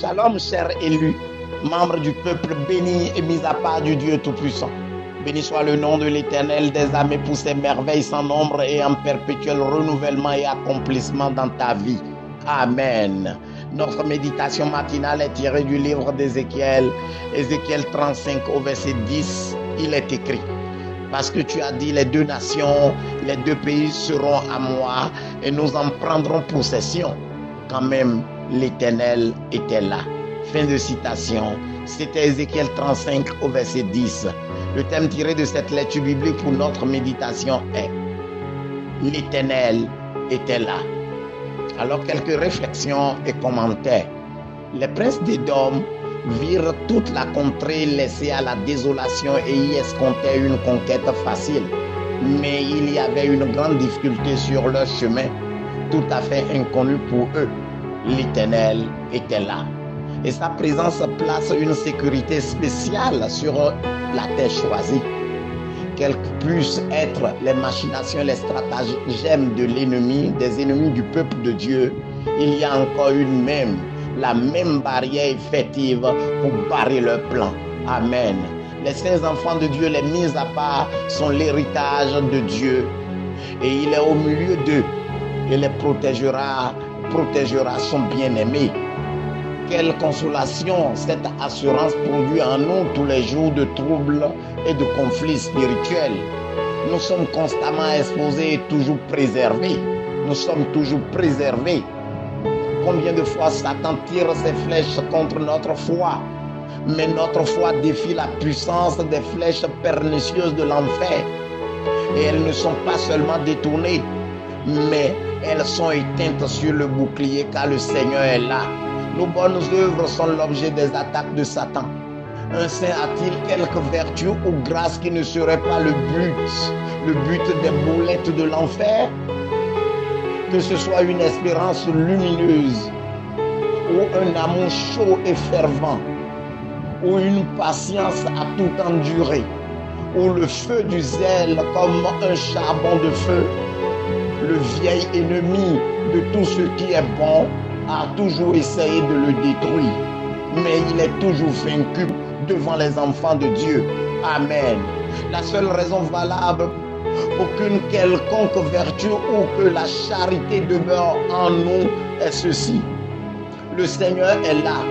Shalom, chers élus, membres du peuple béni et mis à part du Dieu Tout-Puissant. Béni soit le nom de l'Éternel des armées pour ses merveilles sans nombre et en perpétuel renouvellement et accomplissement dans ta vie. Amen. Notre méditation matinale est tirée du livre d'Ézéchiel, Ézéchiel 35 au verset 10. Il est écrit: parce que tu as dit, les deux nations, les deux pays seront à moi et nous en prendrons possession. Quand même, l'Éternel était là. Fin de citation. C'était Ézéchiel 35 au verset 10. Le thème tiré de cette lecture biblique pour notre méditation est: l'Éternel était là. Alors, quelques réflexions et commentaires. Les princes d'Édom virent toute la contrée laissée à la désolation et y escomptaient une conquête facile. Mais il y avait une grande difficulté sur leur chemin, tout à fait inconnue pour eux. L'Éternel était là. Et sa présence place une sécurité spéciale sur la terre choisie. Quelles que puissent être les machinations, les stratagèmes de l'ennemi, des ennemis du peuple de Dieu, il y a encore la même barrière effective pour barrer leur plan. Amen. Les saints enfants de Dieu, les mis à part, sont l'héritage de Dieu. Et il est au milieu d'eux et les protégera son bien-aimé. Quelle consolation cette assurance produit en nous tous les jours de troubles et de conflits spirituels. Nous sommes constamment exposés et toujours préservés. Nous sommes toujours préservés. Combien de fois Satan tire ses flèches contre notre foi, mais notre foi défie la puissance des flèches pernicieuses de l'enfer. Et elles ne sont pas seulement détournées, mais elles sont éteintes sur le bouclier, car le Seigneur est là. Nos bonnes œuvres sont l'objet des attaques de Satan. Un saint a-t-il quelque vertu ou grâce qui ne serait pas le but des boulettes de l'enfer? Que ce soit une espérance lumineuse, ou un amour chaud et fervent, ou une patience à tout endurer, ou le feu du zèle comme un charbon de feu, le vieil ennemi de tout ce qui est bon a toujours essayé de le détruire, mais il est toujours vaincu devant les enfants de Dieu. Amen. La seule raison valable pour qu'une quelconque vertu ou que la charité demeure en nous est ceci: le Seigneur est là.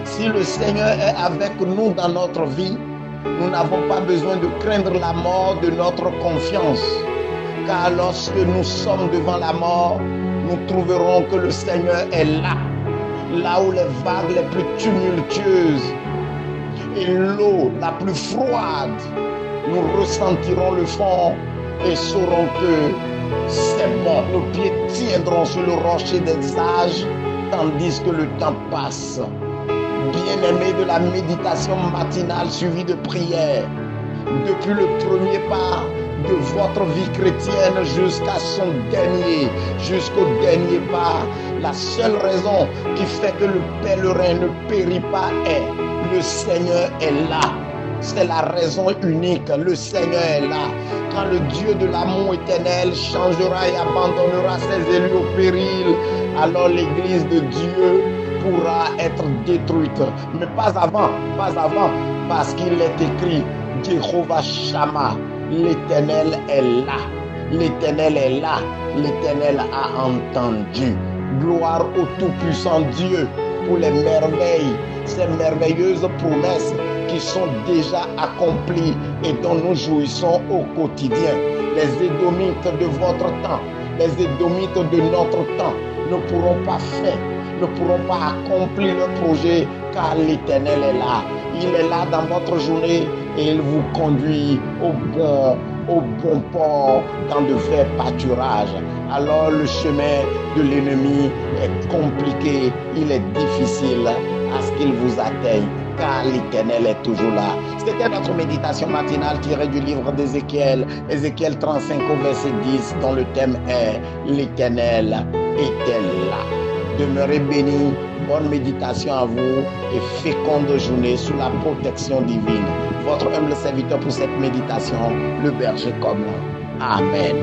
Si le Seigneur est avec nous dans notre vie, nous n'avons pas besoin de craindre la mort de notre confiance, car lorsque nous sommes devant la mort, nous trouverons que le Seigneur est là, là où les vagues les plus tumultueuses et l'eau la plus froide. Nous ressentirons le fond et saurons que c'est bon. Nos pieds tiendront sur le rocher des sages, tandis que le temps passe. Bien-aimés de la méditation matinale suivie de prière, depuis le premier pas de votre vie chrétienne jusqu'au dernier pas, la seule raison qui fait que le pèlerin ne périt pas est: le Seigneur est là. C'est la raison unique. Le Seigneur est là. Quand le Dieu de l'amour éternel changera et abandonnera ses élus au péril, alors l'église de Dieu pourra être détruite. Mais pas avant, parce qu'il est écrit: Jéhovah Shammah, l'Éternel est là. L'Éternel est là. L'Éternel a entendu. Gloire au Tout-Puissant Dieu pour les merveilles, ces merveilleuses promesses qui sont déjà accomplies et dont nous jouissons au quotidien. Les Édomites de votre temps, les Édomites de notre temps ne pourront pas faire, ne pourront pas accomplir le projet, car l'Éternel est là. Il est là dans votre journée et il vous conduit au bon port, dans de verts pâturages. Alors le chemin de l'ennemi est compliqué, il est difficile à ce qu'il vous atteigne, car l'Éternel est toujours là. C'était notre méditation matinale tirée du livre d'Ézéchiel, Ézéchiel 35 au verset 10, dont le thème est: l'Éternel était là. Demeurez bénis, bonne méditation à vous et féconde journée sous la protection divine. Votre humble serviteur pour cette méditation, le berger commun. Amen.